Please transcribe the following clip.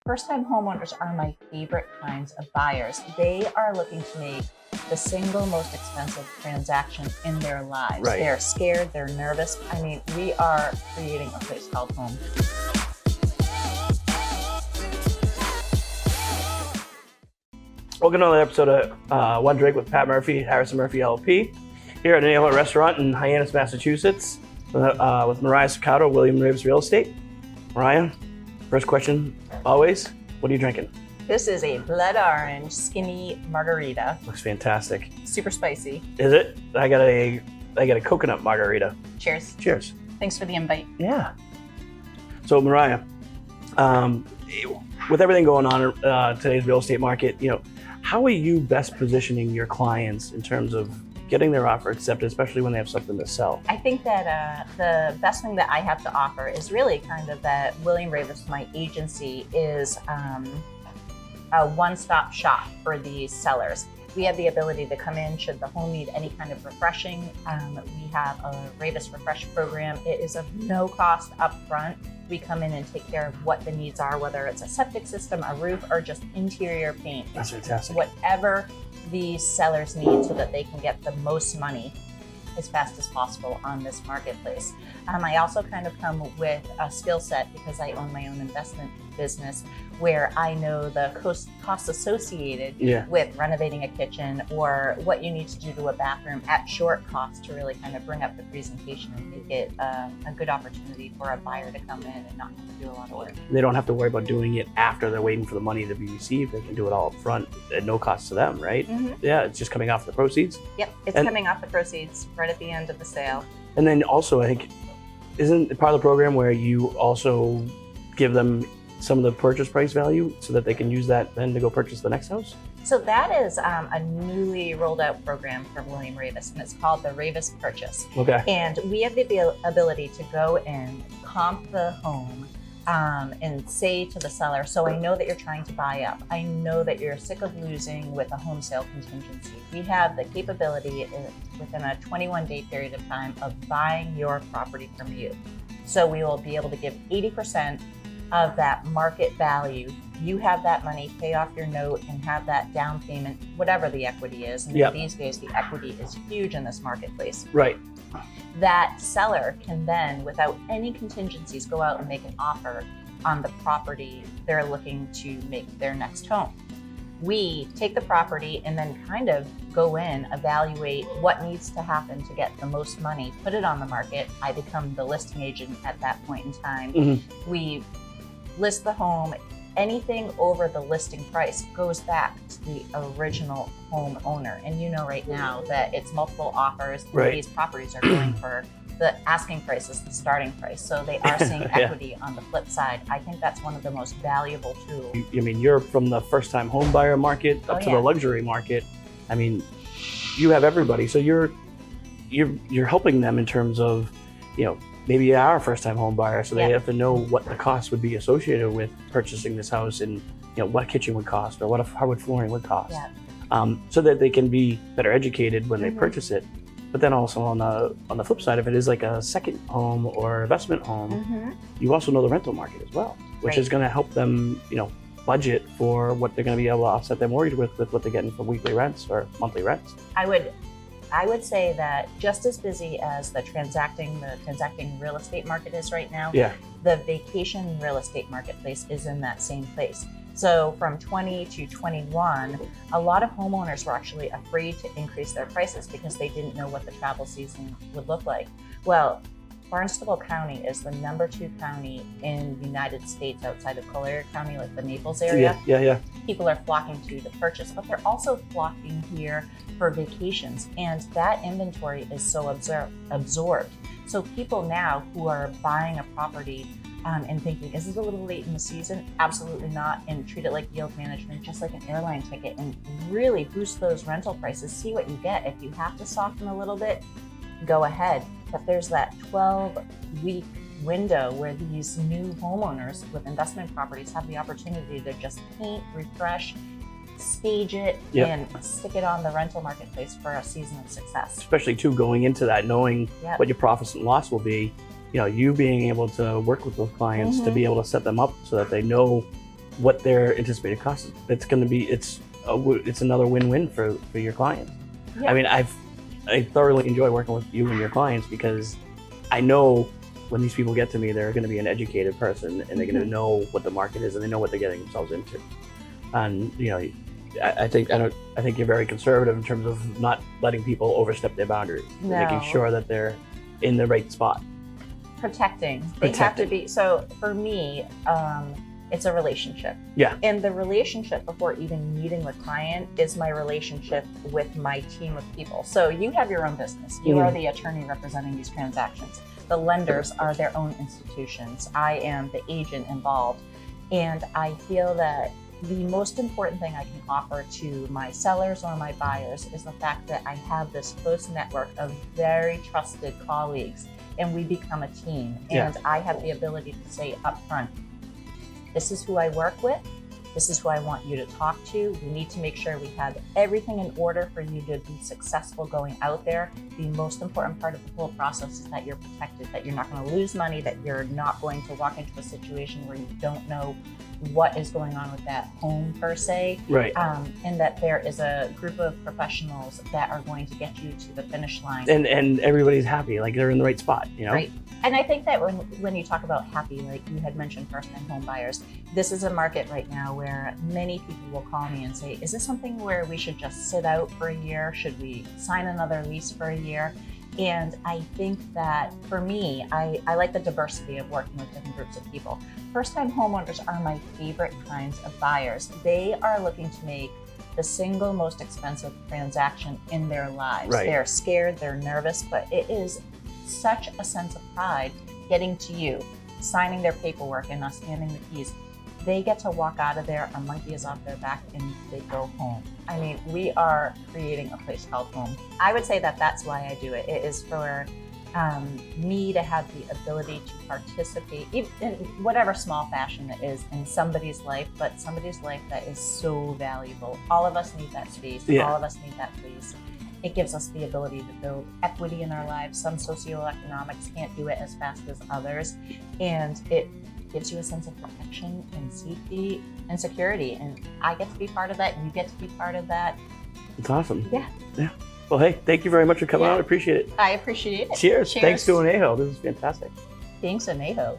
First-time homeowners are my favorite kinds of buyers. They are looking to make the single most expensive transaction in their lives. Right. They're scared, they're nervous. I mean, we are creating a place called home. Welcome to another episode of One Drink with Pat Murphy, Harrison Murphy LP, here at Añejo Restaurant in Hyannis, Massachusetts, with Moriah Saccardo, William Raveis Real Estate. Moriah, first question, always, what are you drinking? This is a blood orange skinny margarita. Looks fantastic. Super spicy. Is it? I got a coconut margarita. Cheers. Cheers. Thanks for the invite. Yeah. So Moriah, with everything going on today's real estate market, how are you best positioning your clients in terms of getting their offer accepted, especially when they have something to sell? I think that the best thing that I have to offer is really kind of that William Raveis, my agency, is a one-stop shop for these sellers. We have the ability to come in should the home need any kind of refreshing. We have a Raveis Refresh program. It is of no cost up front. We come in and take care of what the needs are, whether it's a septic system, a roof, or just interior paint. That's fantastic. Whatever these sellers need so that they can get the most money as fast as possible on this marketplace. I also kind of come with a skill set because I own my own investment business where I know the costs associated with renovating a kitchen or what you need to do to a bathroom at short cost to really kind of bring up the presentation and make it a good opportunity for a buyer to come in and not have to do a lot of work. They don't have to worry about doing it after they're waiting for the money to be received. They can do it all up front at no cost to them, right? Mm-hmm. Yeah, it's just coming off the proceeds. Yep, it's coming off the proceeds right at the end of the sale. And then also, I think, isn't part of the program where you also give them some of the purchase price value so that they can use that then to go purchase the next house? So that is a newly rolled out program from William Raveis, and it's called the Raveis Purchase. Okay. And we have the ability to go and comp the home and say to the seller, so I know that you're trying to buy up. I know that you're sick of losing with a home sale contingency. We have the capability within a 21-day period of time of buying your property from you. So we will be able to give 80% of that market value. You have that money, pay off your note, and have that down payment, whatever the equity is. And these days, the equity is huge in this marketplace. Right. That seller can then, without any contingencies, go out and make an offer on the property they're looking to make their next home. We take the property and then kind of go in, evaluate what needs to happen to get the most money, put it on the market. I become the listing agent at that point in time. Mm-hmm. We list the home. Anything over the listing price goes back to the original homeowner. And you know right now that it's multiple offers. Right. These properties are going for the asking price is the starting price. So they are seeing equity on the flip side. I think that's one of the most valuable tools. I mean, you're from the first-time home buyer market up to the luxury market. I mean, you have everybody. So you're helping them in terms of, maybe you are a first-time home buyer, so they have to know what the cost would be associated with purchasing this house and what a kitchen would cost or what a hardwood flooring would cost, so that they can be better educated when they purchase it. But then also on the flip side, if it is like a second home or investment home, you also know the rental market as well, which is going to help them, budget for what they're going to be able to offset their mortgage with what they're getting for weekly rents or monthly rents. I would say that just as busy as the transacting real estate market is right now, the vacation real estate marketplace is in that same place. So from 20 to 21, a lot of homeowners were actually afraid to increase their prices because they didn't know what the travel season would look like. Well, Barnstable County is the number 2 county in the United States outside of Collier County, like the Naples area. People are flocking to purchase, but they're also flocking here for vacations. And that inventory is so absorbed. So people now who are buying a property and thinking, is this a little late in the season? Absolutely not. And treat it like yield management, just like an airline ticket, and really boost those rental prices. See what you get. If you have to soften a little bit, go ahead. But there's that 12-week window where these new homeowners with investment properties have the opportunity to just paint, refresh, stage it, and stick it on the rental marketplace for a season of success. Especially too, going into that, knowing what your profits and loss will be, you being able to work with those clients to be able to set them up so that they know what their anticipated cost is. It's going to be, it's another win-win for your clients. Yeah. I mean, I thoroughly enjoy working with you and your clients because I know when these people get to me, they're going to be an educated person and they're going to know what the market is and they know what they're getting themselves into. And you know, I think you're very conservative in terms of not letting people overstep their boundaries, making sure that they're in the right spot. Protecting. They have to be. So for me, it's a relationship. Yeah. And the relationship before even meeting with client is my relationship with my team of people. So you have your own business. You are the attorney representing these transactions. The lenders are their own institutions. I am the agent involved. And I feel that the most important thing I can offer to my sellers or my buyers is the fact that I have this close network of very trusted colleagues and we become a team. And I have the ability to say upfront, this is who I work with. This is who I want you to talk to. We need to make sure we have everything in order for you to be successful going out there. The most important part of the whole process is that you're protected, that you're not going to lose money, that you're not going to walk into a situation where you don't know what is going on with that home per se. Right. And that there is a group of professionals that are going to get you to the finish line. And everybody's happy, like they're in the right spot, you know? Right. And I think that when you talk about happy, like you had mentioned first-time home buyers, this is a market right now where many people will call me and say, is this something where we should just sit out for a year? Should we sign another lease for a year? And I think that for me, I like the diversity of working with different groups of people. First-time homeowners are my favorite kinds of buyers. They are looking to make the single most expensive transaction in their lives. Right. They're scared, they're nervous, but it is such a sense of pride getting to you, signing their paperwork and us handing the keys. They get to walk out of there, a monkey is off their back, and they go home. I mean, we are creating a place called home. I would say that that's why I do it. It is for me to have the ability to participate in whatever small fashion it is in somebody's life, but somebody's life that is so valuable. All of us need that space. Yeah. All of us need that place. It gives us the ability to build equity in our lives. Some socioeconomics can't do it as fast as others. And it gives you a sense of protection and safety and security. And I get to be part of that. You get to be part of that. It's awesome. Yeah. Yeah. Well, hey, thank you very much for coming out. I appreciate it. I appreciate it. Cheers. Thanks to Anejo. This is fantastic. Thanks, Anejo.